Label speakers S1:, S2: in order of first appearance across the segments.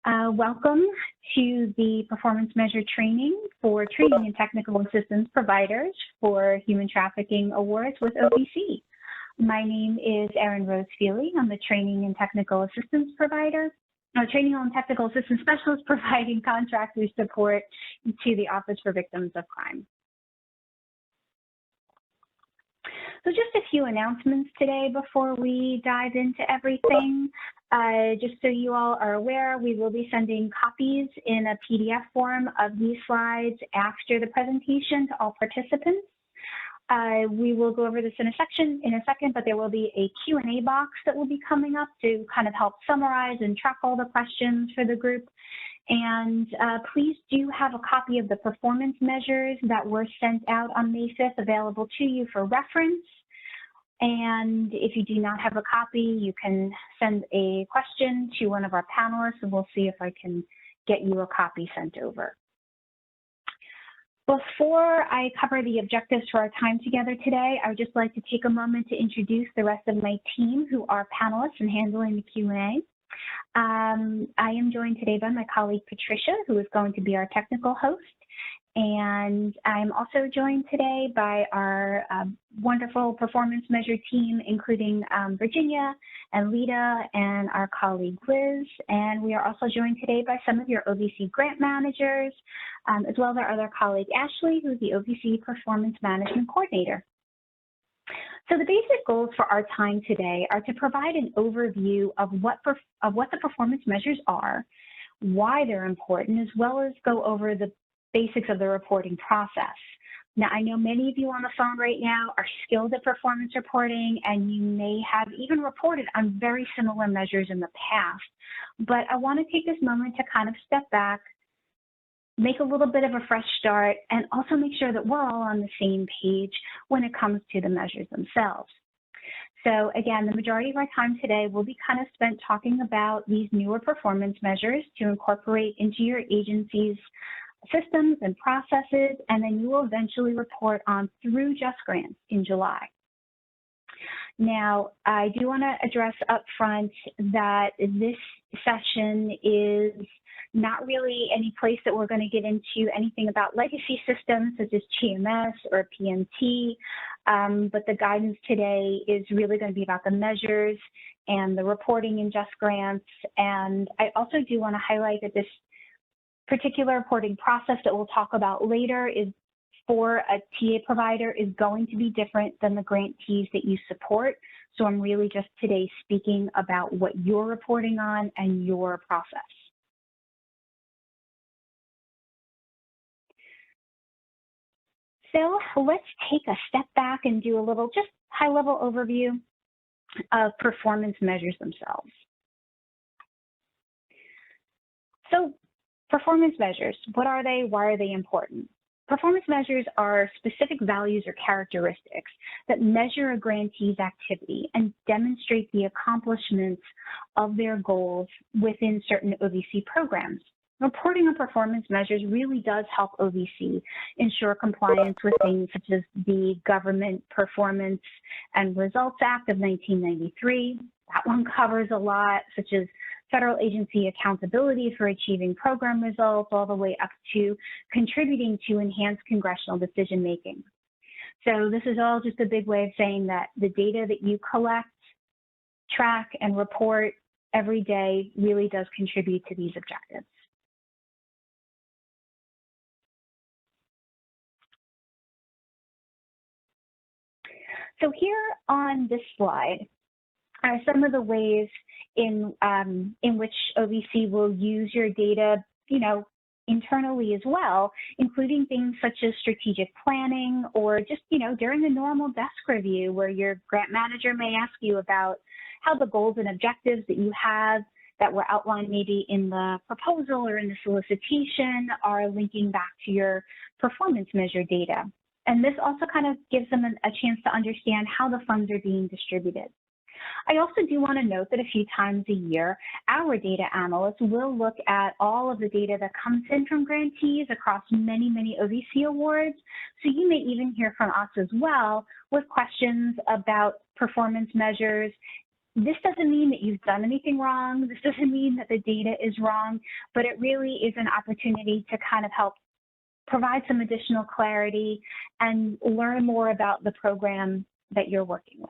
S1: Welcome to the performance measure training for training and technical assistance providers for Human Trafficking Awards with OVC. My name is Erin Rose Feely. I'm the training and technical assistance provider, training and technical assistance specialist providing contractor support to the Office for Victims of Crime. So just a few announcements today before we dive into everything. Just so you all are aware, we will be sending copies in a PDF form of these slides after the presentation to all participants. We will go over this in a second, but there will be a Q&A box that will be coming up to kind of help summarize and track all the questions for the group. And please do have a copy of the performance measures that were sent out on May 5th available to you for reference. And if you do not have a copy, you can send a question to one of our panelists and we'll see if I can get you a copy sent over. Before I cover the objectives for our time together today, I would just like to take a moment to introduce the rest of my team who are panelists and handling the Q&A. I am joined today by my colleague Patricia, who is going to be our technical host. And I'm also joined today by our wonderful performance measure team, including Virginia and Lita and our colleague Liz. And we are also joined today by some of your OVC grant managers, as well as our other colleague Ashley, who's the OVC Performance Management Coordinator. So the basic goals for our time today are to provide an overview of what the performance measures are, why they're important, as well as go over the basics of the reporting process. Now, I know many of you on the phone right now are skilled at performance reporting, and you may have even reported on very similar measures in the past. But I want to take this moment to kind of step back, make a little bit of a fresh start, and also make sure that we're all on the same page when it comes to the measures themselves. So again, the majority of our time today will be kind of spent talking about these newer performance measures to incorporate into your agency's systems and processes, and then you will eventually report on through Just Grants in July. Now, I do want to address up front that this session is not really any place that we're going to get into anything about legacy systems such as GMS or PMT, but the guidance today is really going to be about the measures and the reporting in Just Grants. And I also do want to highlight that this particular reporting process that we'll talk about later is for a TA provider is going to be different than the grantees that you support. So I'm really just today speaking about what you're reporting on and your process. So let's take a step back and do a little just high-level overview of performance measures themselves. So performance measures, what are they? Why are they important? Performance measures are specific values or characteristics that measure a grantee's activity and demonstrate the accomplishments of their goals within certain OVC programs. Reporting on performance measures really does help OVC ensure compliance with things such as the Government Performance and Results Act of 1993. That one covers a lot, such as federal agency accountability for achieving program results, all the way up to contributing to enhanced congressional decision-making. So this is all just a big way of saying that the data that you collect, track, and report every day really does contribute to these objectives. So here on this slide are some of the ways in which OVC will use your data, internally as well, including things such as strategic planning or just, during a normal desk review where your grant manager may ask you about how the goals and objectives that you have that were outlined maybe in the proposal or in the solicitation are linking back to your performance measure data. And this also kind of gives them a chance to understand how the funds are being distributed. I also do want to note that a few times a year, our data analysts will look at all of the data that comes in from grantees across many, many OVC awards. So you may even hear from us as well with questions about performance measures This doesn't mean that you've done anything wrong. This doesn't mean that the data is wrong, but it really is an opportunity to kind of help provide some additional clarity and learn more about the program that you're working with.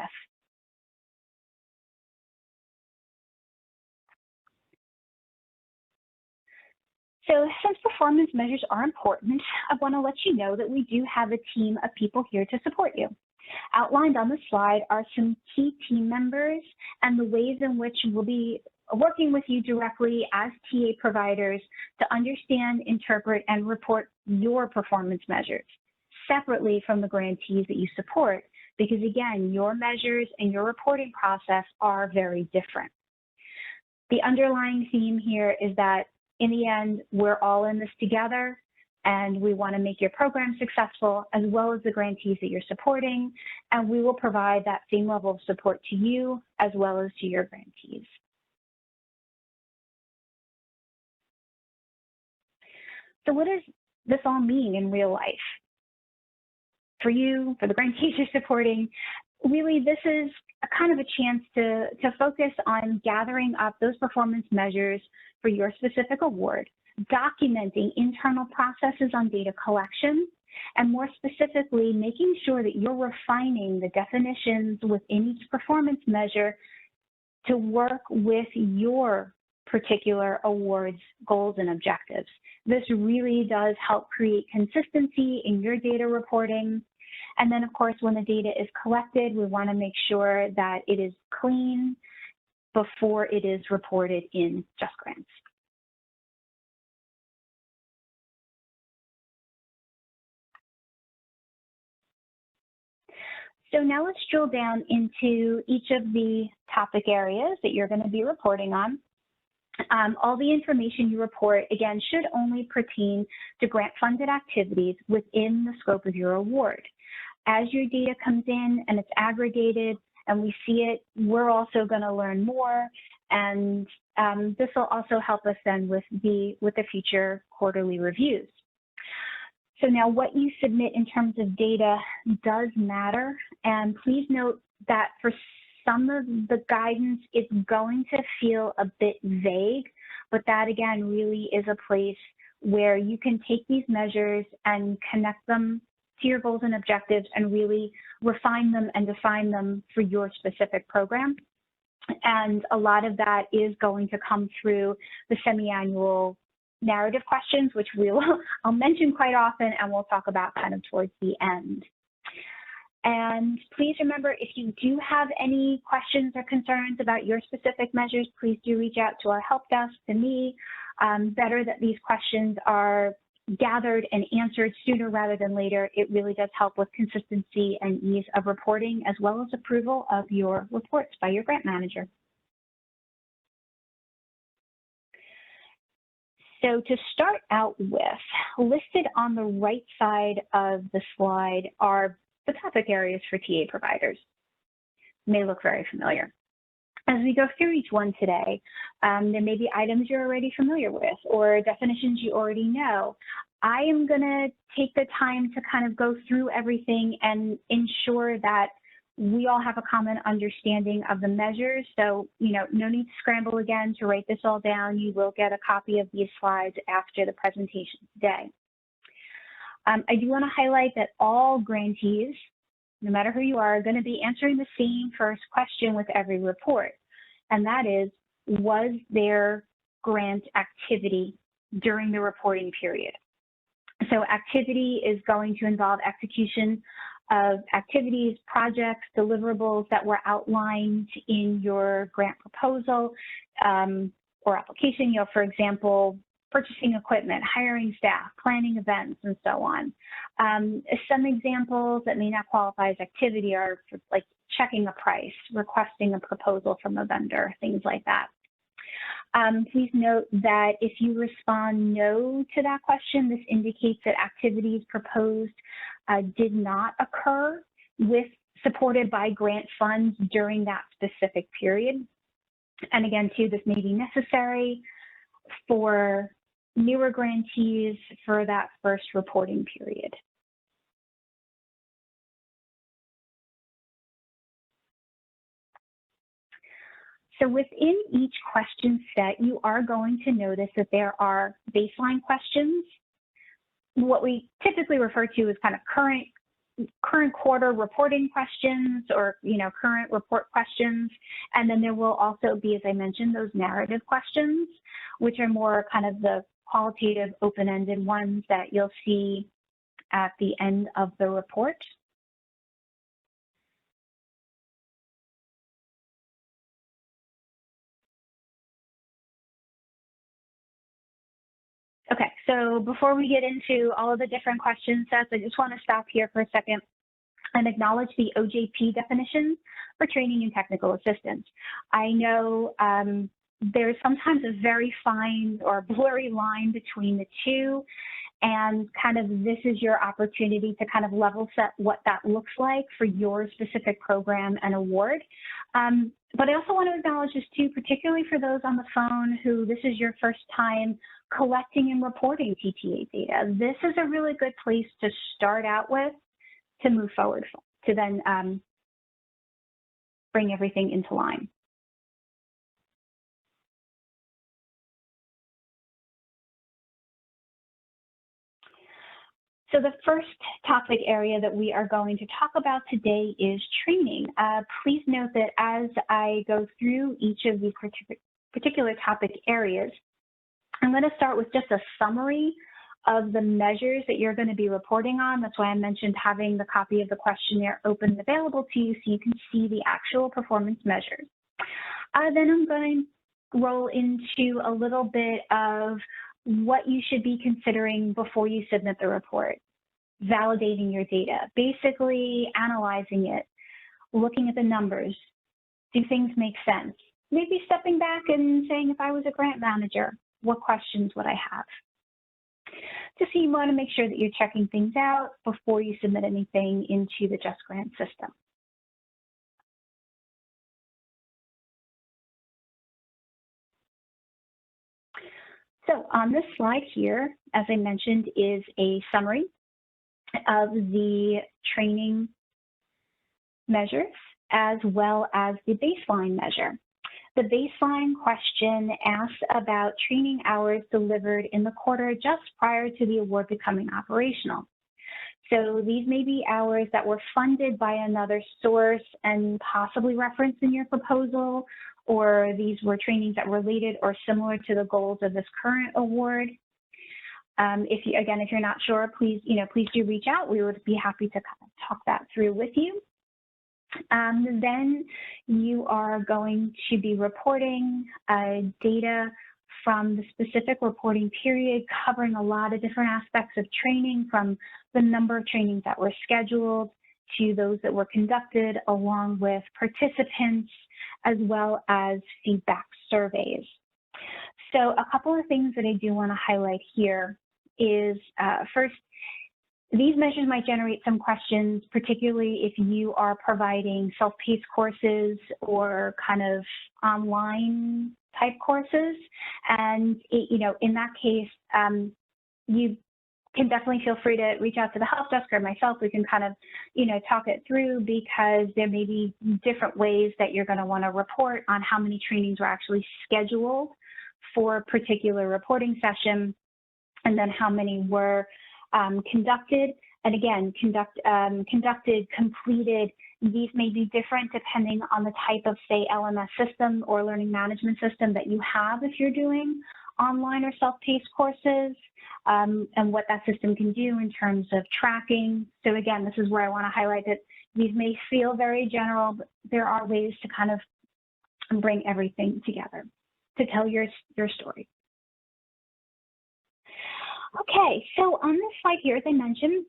S1: So since performance measures are important, I want to let you know that we do have a team of people here to support you. Outlined on the slide are some key team members and the ways in which we'll be working with you directly as TA providers to understand, interpret, and report your performance measures separately from the grantees that you support, because again, your measures and your reporting process are very different. The underlying theme here is that in the end, we're all in this together, and we want to make your program successful as well as the grantees that you're supporting, and we will provide that same level of support to you as well as to your grantees. So what does this all mean in real life? For you, for the grantees you're supporting, really this is a kind of a chance to focus on gathering up those performance measures for your specific award, documenting internal processes on data collection, and more specifically, making sure that you're refining the definitions within each performance measure to work with your particular awards, goals, and objectives. This really does help create consistency in your data reporting. And then, of course, when the data is collected, we want to make sure that it is clean before it is reported in JustGrants. So now let's drill down into each of the topic areas that you're going to be reporting on. All the information you report, again, should only pertain to grant-funded activities within the scope of your award. As your data comes in and it's aggregated and we see it, we're also going to learn more, and this will also help us then with the future quarterly reviews. So now what you submit in terms of data does matter, and please note that for some of the guidance, it's going to feel a bit vague, but that again really is a place where you can take these measures and connect them to your goals and objectives and really refine them and define them for your specific program. And a lot of that is going to come through the semi-annual narrative questions, which I'll mention quite often and we'll talk about kind of towards the end. And please remember, if you do have any questions or concerns about your specific measures, please do reach out to our help desk, to me. Better that these questions are gathered and answered sooner rather than later. It really does help with consistency and ease of reporting, as well as approval of your reports by your grant manager. So to start out with, listed on the right side of the slide are the topic areas for TA providers. May look very familiar. As we go through each one today, there may be items you're already familiar with or definitions you already know. I am going to take the time to kind of go through everything and ensure that we all have a common understanding of the measures. So, no need to scramble again to write this all down. You will get a copy of these slides after the presentation today. I do want to highlight that all grantees, no matter who you are going to be answering the same first question with every report, and that is, was there grant activity during the reporting period? So activity is going to involve execution of activities, projects, deliverables that were outlined in your grant proposal or application, for example, purchasing equipment, hiring staff, planning events, and so on. Some examples that may not qualify as activity are like checking a price, requesting a proposal from a vendor, things like that. Please note that if you respond no to that question, this indicates that activities proposed did not occur supported by grant funds during that specific period. And again, too, this may be necessary for newer grantees for that first reporting period. So within each question set, you are going to notice that there are baseline questions, what we typically refer to as kind of current quarter reporting questions, or current report questions. And then there will also be, as I mentioned, those narrative questions, which are more kind of the qualitative, open-ended ones that you'll see at the end of the report. Okay, so before we get into all of the different question sets, I just want to stop here for a second and acknowledge the OJP definition for training and technical assistance. I know there's sometimes a very fine or blurry line between the two, and kind of this is your opportunity to kind of level set what that looks like for your specific program and award. But I also want to acknowledge this too, particularly for those on the phone who this is your first time collecting and reporting TTA data. This is a really good place to start out with to move forward, to then bring everything into line. So the first topic area that we are going to talk about today is training. Please note that as I go through each of these particular topic areas, I'm going to start with just a summary of the measures that you're going to be reporting on. That's why I mentioned having the copy of the questionnaire open and available to you so you can see the actual performance measures. Then I'm going to roll into a little bit of what you should be considering before you submit the report, validating your data, basically analyzing it, looking at the numbers. Do things make sense? Maybe stepping back and saying, if I was a grant manager, what questions would I have? Just so you want to make sure that you're checking things out before you submit anything into the Just Grant system. So on this slide here, as I mentioned, is a summary of the training measures as well as the baseline measure. The baseline question asks about training hours delivered in the quarter just prior to the award becoming operational. So these may be hours that were funded by another source and possibly referenced in your proposal, or these were trainings that were related or similar to the goals of this current award. If you're not sure, please do reach out. We would be happy to kind of talk that through with you. Then you are going to be reporting data from the specific reporting period, covering a lot of different aspects of training, from the number of trainings that were scheduled to those that were conducted, along with participants, as well as feedback surveys. So a couple of things that I do want to highlight here is first, these measures might generate some questions, particularly if you are providing self-paced courses or kind of online type courses. And in that case, you can definitely feel free to reach out to the help desk or myself. We can kind of, talk it through, because there may be different ways that you're going to want to report on how many trainings were actually scheduled for a particular reporting session, and then how many were conducted. And again, conducted, completed, these may be different depending on the type of, say, LMS system or learning management system that you have if you're doing online or self-paced courses, and what that system can do in terms of tracking. So again, this is where I want to highlight that these may feel very general, but there are ways to kind of bring everything together to tell your story. Okay, so on this slide here, as I mentioned,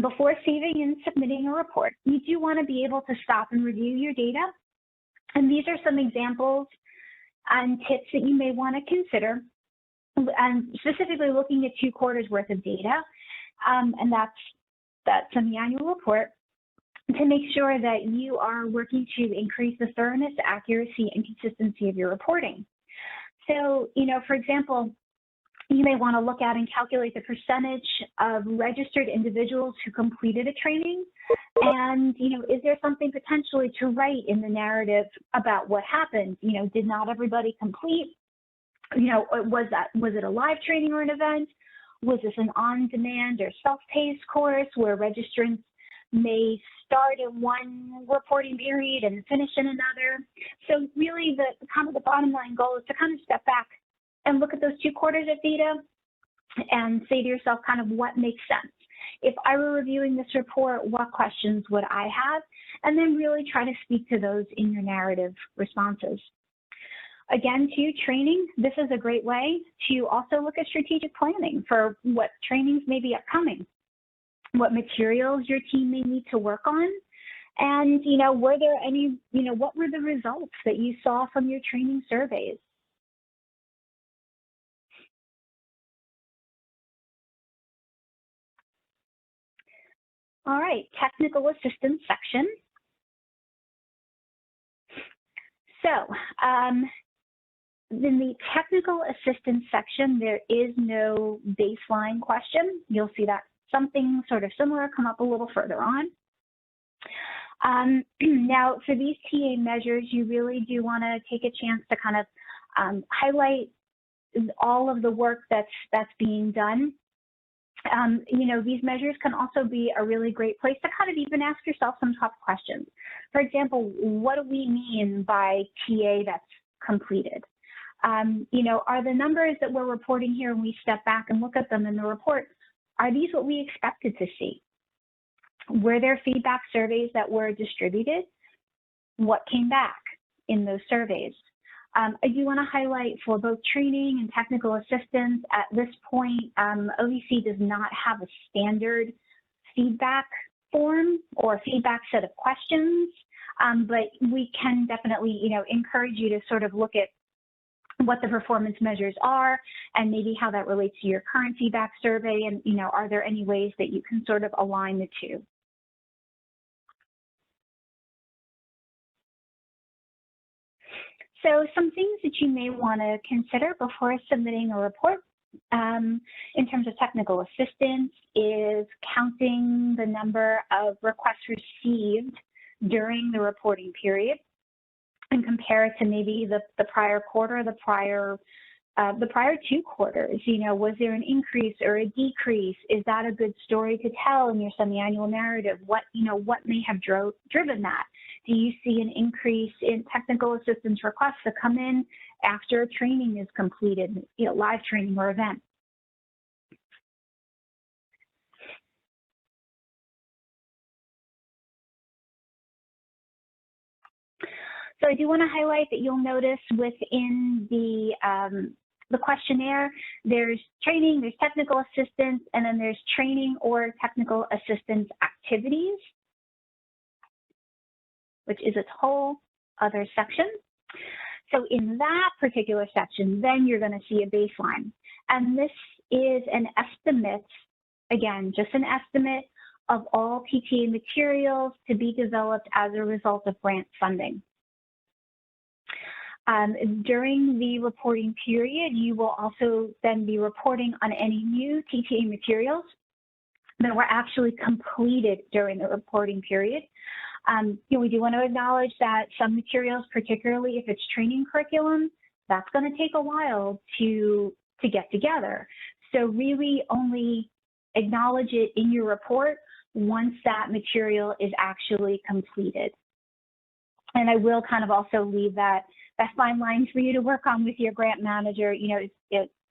S1: before saving and submitting a report, you do want to be able to stop and review your data. And these are some examples and tips that you may want to consider, and specifically looking at 2 quarters worth of data, and that's that semi-annual report, to make sure that you are working to increase the thoroughness, accuracy, and consistency of your reporting. So, for example, You may want to look at and calculate the percentage of registered individuals who completed a training. And, is there something potentially to write in the narrative about what happened? Did not everybody complete? Was it a live training or an event? Was this an on-demand or self-paced course where registrants may start in one reporting period and finish in another? So really the bottom line goal is to kind of step back and look at those 2 quarters of data and say to yourself kind of what makes sense. If I were reviewing this report, what questions would I have? And then really try to speak to those in your narrative responses. Again, training, this is a great way to also look at strategic planning for what trainings may be upcoming, what materials your team may need to work on, and, were there any, what were the results that you saw from your training surveys? All right, technical assistance section. So, in the technical assistance section, there is no baseline question. You'll see that something sort of similar come up a little further on. Now, for these TA measures, you really do want to take a chance to kind of highlight all of the work that's being done. These measures can also be a really great place to kind of even ask yourself some tough questions. For example, what do we mean by TA that's completed? Are the numbers that we're reporting here, when we step back and look at them in the report, are these what we expected to see? Were there feedback surveys that were distributed? What came back in those surveys? I do want to highlight for both training and technical assistance, at this point, OVC does not have a standard feedback form or feedback set of questions, but we can definitely, encourage you to sort of look at what the performance measures are and maybe how that relates to your current feedback survey, and, are there any ways that you can sort of align the 2? So some things that you may want to consider before submitting a report in terms of technical assistance is counting the number of requests received during the reporting period and compare it to maybe the prior quarter, the prior 2 quarters. Was there an increase or a decrease? Is that a good story to tell in your semi-annual narrative? What may have driven that? Do you see an increase in technical assistance requests that come in after a training is completed, live training or event? So I do want to highlight that you'll notice within the questionnaire, there's training, there's technical assistance, and then there's training or technical assistance activities, which is its whole other section. So in that particular section, then you're going to see a baseline. And this is an estimate, again, just an estimate of all PTA materials to be developed as a result of grant funding. During the reporting period, you will also then be reporting on any new TTA materials that were actually completed during the reporting period. We do want to acknowledge that some materials, particularly if it's training curriculum, that's going to take a while to get together. So really only acknowledge it in your report once that material is actually completed. And I will kind of also leave that fine line for you to work on with your grant manager,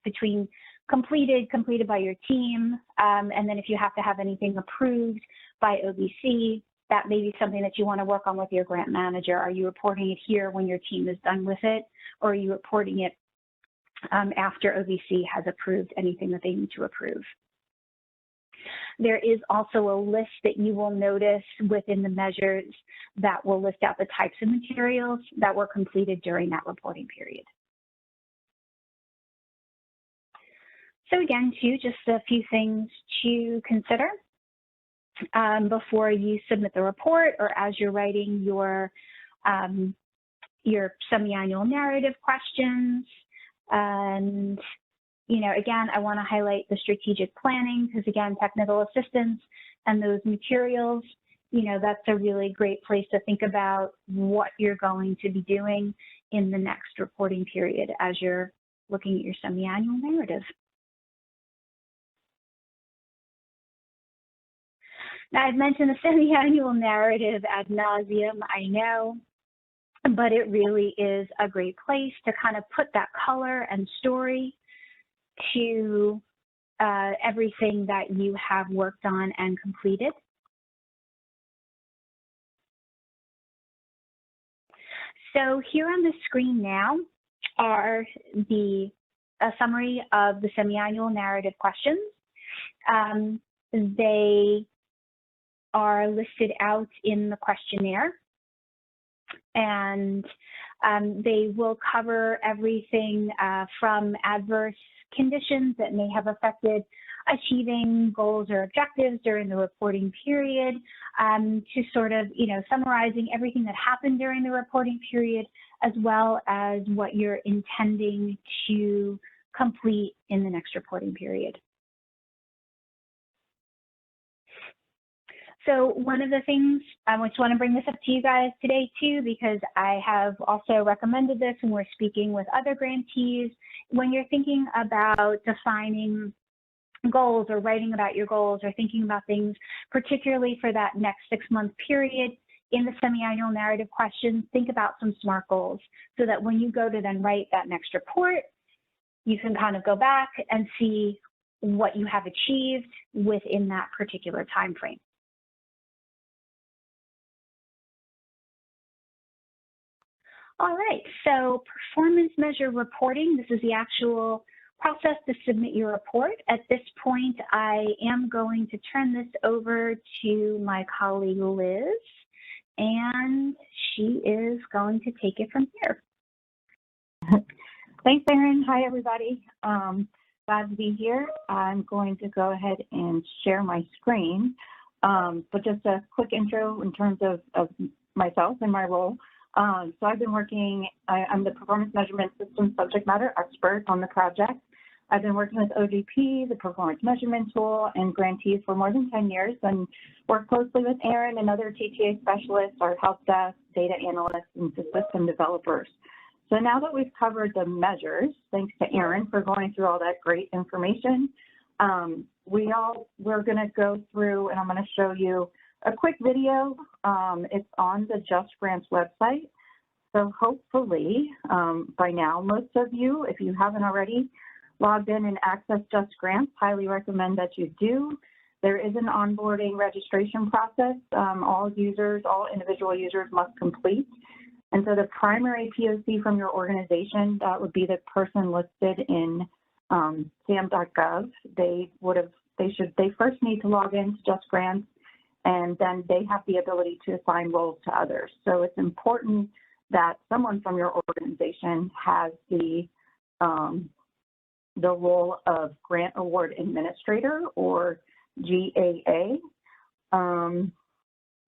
S1: between completed by your team, and then if you have to have anything approved by OVC, that may be something that you want to work on with your grant manager. Are you reporting it here when your team is done with it, or are you reporting it after OVC has approved anything that they need to approve? There is also a list that you will notice within the measures that will list out the types of materials that were completed during that reporting period. So again, just a few things to consider before you submit the report or as you're writing your semi-annual narrative questions. And again, I want to highlight the strategic planning because, again, technical assistance and those materials, that's a really great place to think about what you're going to be doing in the next reporting period as you're looking at your semi-annual narrative. Now, I've mentioned the semi-annual narrative ad nauseum, I know, but it really is a great place to kind of put that color and story to everything that you have worked on and completed. So here on the screen now are a summary of the semi-annual narrative questions. They are listed out in the questionnaire, and they will cover everything from adverse conditions that may have affected achieving goals or objectives during the reporting period, to sort of, summarizing everything that happened during the reporting period, as well as what you're intending to complete in the next reporting period. So one of the things, I just want to bring this up to you guys today too, because I have also recommended this when we're speaking with other grantees. When you're thinking about defining goals or writing about your goals or thinking about things, particularly for that next 6-month period, in the semi-annual narrative questions, think about some SMART goals so that when you go to then write that next report, you can kind of go back and see what you have achieved within that particular time frame. All right, so performance measure reporting, this is the actual process to submit your report. At this point, I am going to turn this over to my colleague, Liz, and she is going to take it from here.
S2: Thanks, Erin. Hi, everybody. Glad to be here. I'm going to go ahead and share my screen, but just a quick intro in terms of myself and my role. So I've been working, I'm the performance measurement system subject matter expert on the project. I've been working with OGP, the performance measurement tool, and grantees for more than 10 years, and work closely with Erin and other TTA specialists, our help desk, data analysts, and system developers. So now that we've covered the measures, thanks to Erin for going through all that great information, we're going to go through, and I'm going to show you a quick video. It's on the Just Grants website. So hopefully by now, most of you, if you haven't already, logged in and accessed Just Grants. Highly recommend that you do. There is an onboarding registration process. All individual users must complete. And so the primary POC from your organization, that would be the person listed in sam.gov. They first need to log into Just Grants, and then they have the ability to assign roles to others. So it's important that someone from your organization has the role of Grant Award Administrator, or GAA.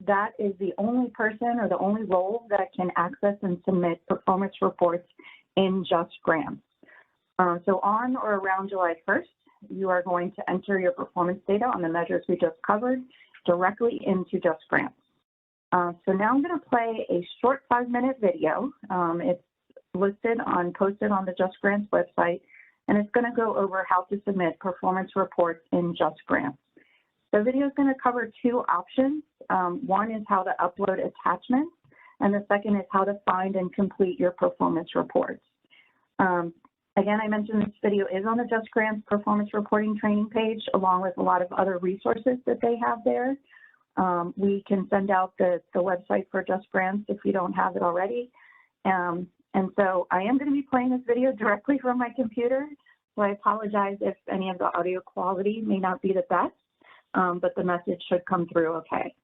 S2: That is the only person or the only role that can access and submit performance reports in Just Grants. So on or around July 1st, you are going to enter your performance data on the measures we just covered directly into Just Grants. So now I'm going to play a short 5-minute video. It's posted on the Just Grants website, and it's going to go over how to submit performance reports in Just Grants. The video is going to cover 2 options. One is how to upload attachments, and the second is how to find and complete your performance reports. Again, I mentioned this video is on the Just Grants performance reporting training page, along with a lot of other resources that they have there. We can send out the website for Just Grants if you don't have it already. And so I am going to be playing this video directly from my computer, so I apologize if any of the audio quality may not be the best, but the message should come through okay.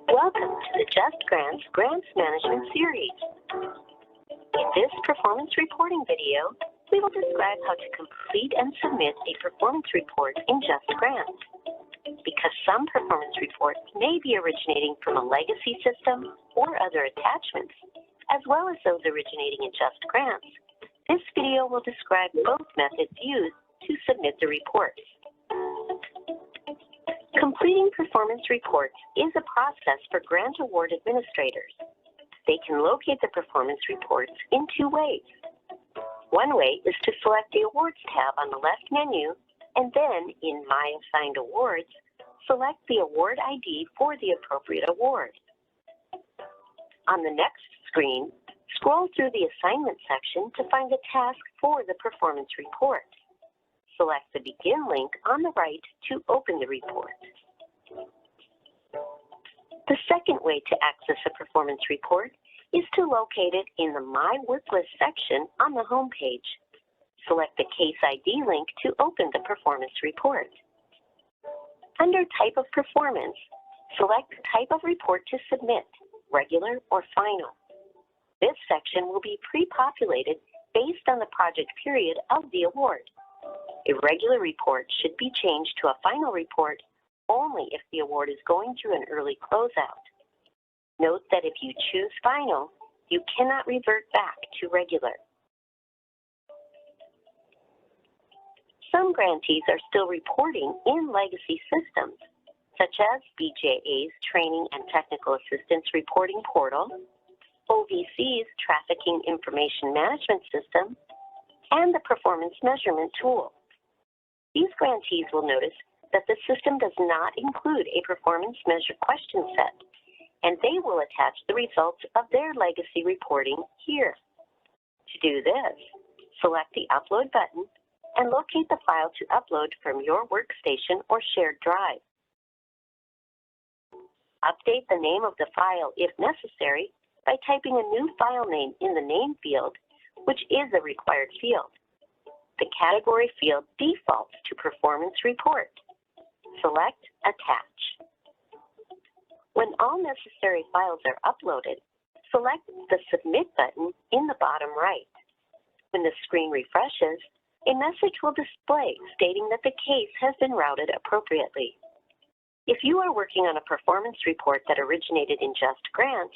S3: Welcome to the Just Grants Grants Management Series. In this performance reporting video, we will describe how to complete and submit a performance report in Just Grants. because some performance reports may be originating from a legacy system or other attachments, as well as those originating in Just Grants. This video will describe both methods used to submit the reports. Completing performance reports is a process for grant award administrators. They can locate the performance reports in two ways. One way is to select the Awards tab on the left menu, and then in My Assigned Awards, select the award ID for the appropriate award. On the next screen, scroll through the Assignment section to find the task for the performance report. Select the Begin link on the right to open the report. The second way to access a performance report is to locate it in the My Work List section on the home page. Select the Case ID link to open the performance report. Under Type of Performance, select the type of report to submit, regular or final. This section will be pre-populated based on the project period of the award. A regular report should be changed to a final report only if the award is going through an early closeout. Note that if you choose final, you cannot revert back to regular. Some grantees are still reporting in legacy systems, such as BJA's Training and Technical Assistance Reporting Portal, OVC's Trafficking Information Management System, and the Performance Measurement Tool. These grantees will notice that the system does not include a performance measure question set, and they will attach the results of their legacy reporting here. To do this, select the Upload button and locate the file to upload from your workstation or shared drive. Update the name of the file if necessary by typing a new file name in the name field, which is a required field. The category field defaults to Performance Report. Select Attach. When all necessary files are uploaded, select the Submit button in the bottom right. When the screen refreshes, a message will display stating that the case has been routed appropriately. If you are working on a performance report that originated in Just Grants,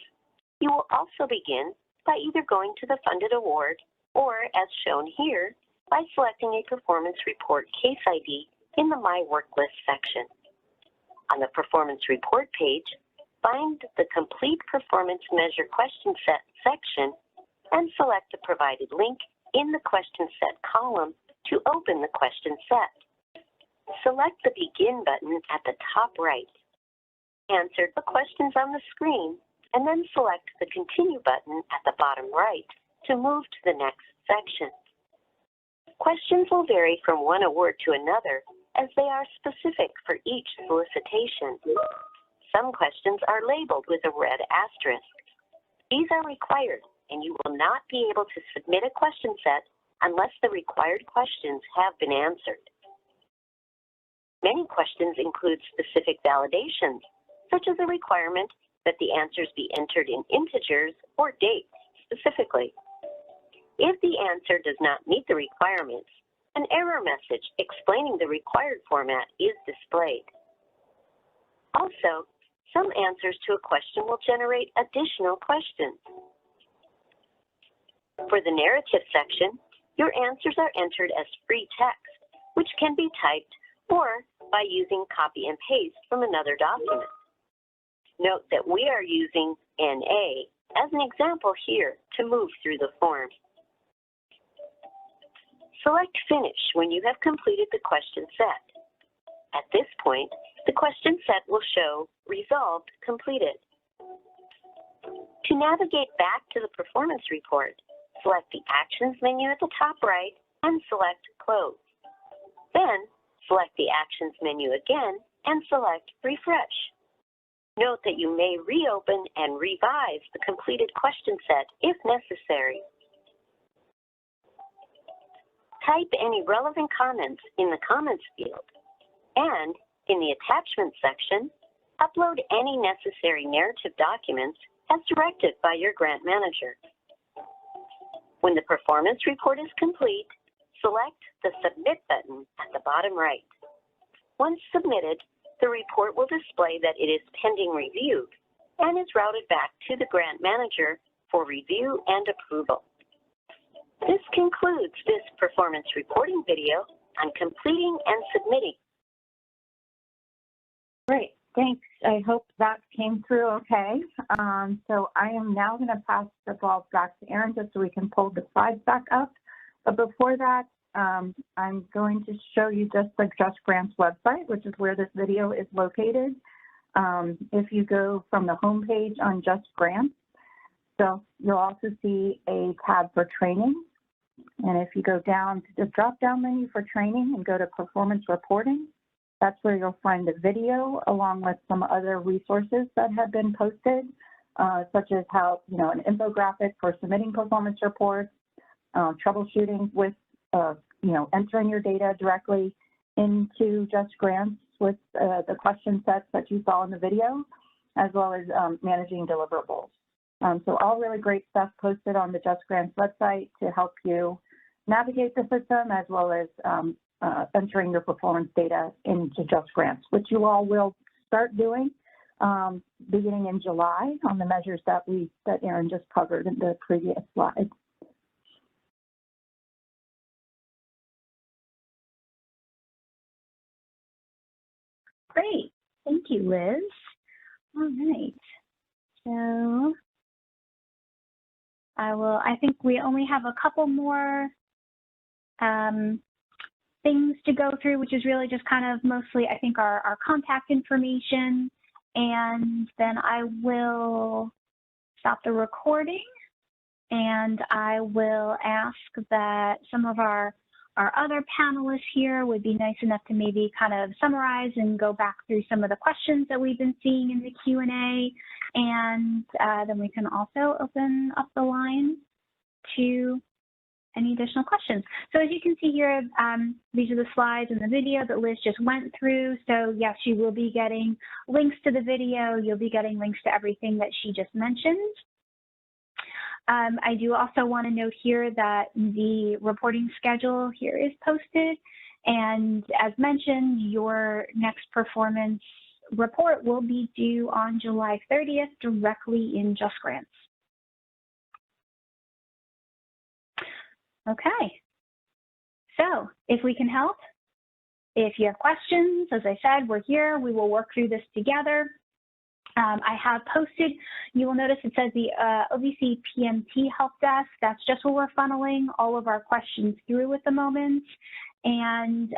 S3: you will also begin by either going to the funded award or, as shown here, by selecting a performance report case ID in the My Work List section. On the performance report page, find the Complete Performance Measure Question Set section and select the provided link in the Question Set column to open the question set. Select the Begin button at the top right. Answer the questions on the screen, and then select the Continue button at the bottom right to move to the next section. Questions will vary from one award to another as they are specific for each solicitation. Some questions are labeled with a red asterisk. These are required, and you will not be able to submit a question set unless the required questions have been answered. Many questions include specific validations, such as a requirement that the answers be entered in integers or dates specifically. If the answer does not meet the requirements, an error message explaining the required format is displayed. Also, some answers to a question will generate additional questions. For the narrative section, your answers are entered as free text, which can be typed or by using copy and paste from another document. Note that we are using NA as an example here to move through the form. Select Finish when you have completed the question set. At this point, the question set will show Resolved Completed. To navigate back to the performance report, select the Actions menu at the top right and select Close. Then, select the Actions menu again and select Refresh. Note that you may reopen and revise the completed question set if necessary. Type any relevant comments in the Comments field, and in the Attachment section, upload any necessary narrative documents as directed by your grant manager. When the performance report is complete, select the Submit button at the bottom right. Once submitted, The report will display that it is pending review and is routed back to the grant manager for review and approval. This concludes this performance reporting video on completing and submitting.
S2: Great, thanks. I hope that came through okay. So I am now going to pass the ball back to Erin just so we can pull the slides back up. But before that, I'm going to show you just the Just Grants website, which is where this video is located. If you go from the homepage on Just Grants, so you'll also see a tab for training. And if you go down to the drop-down menu for training and go to performance reporting, that's where you'll find the video along with some other resources that have been posted, such as how, an infographic for submitting performance reports, troubleshooting with, entering your data directly into Just Grants with the question sets that you saw in the video, as well as managing deliverables. So all really great stuff posted on the Just Grants website to help you navigate the system, as well as entering your performance data into Just Grants, which you all will start doing beginning in July on the measures that Erin just covered in the previous slide.
S1: Great, thank you, Liz. All right, so I think we only have a couple more things to go through, which is really just kind of mostly, I think, our contact information, and then I will stop the recording, and I will ask that some of our other panelists here would be nice enough to maybe kind of summarize and go back through some of the questions that we've been seeing in the Q&A, and then we can also open up the line to any additional questions. So as you can see here, these are the slides and the video that Liz just went through. So yes, you will be getting links to the video. You'll be getting links to everything that she just mentioned. I do also want to note here that the reporting schedule here is posted. And as mentioned, your next performance report will be due on July 30th directly in Just Grants. Okay, so if we can help, if you have questions, as I said, we're here. We will work through this together. I have posted, you will notice it says the OVC PMT Help Desk. That's just where we're funneling all of our questions through at the moment. And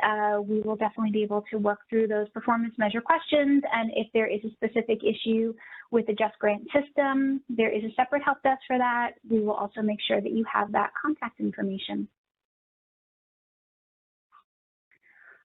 S1: we will definitely be able to work through those performance measure questions. And if there is a specific issue with the Just Grant system, there is a separate help desk for that. We will also make sure that you have that contact information.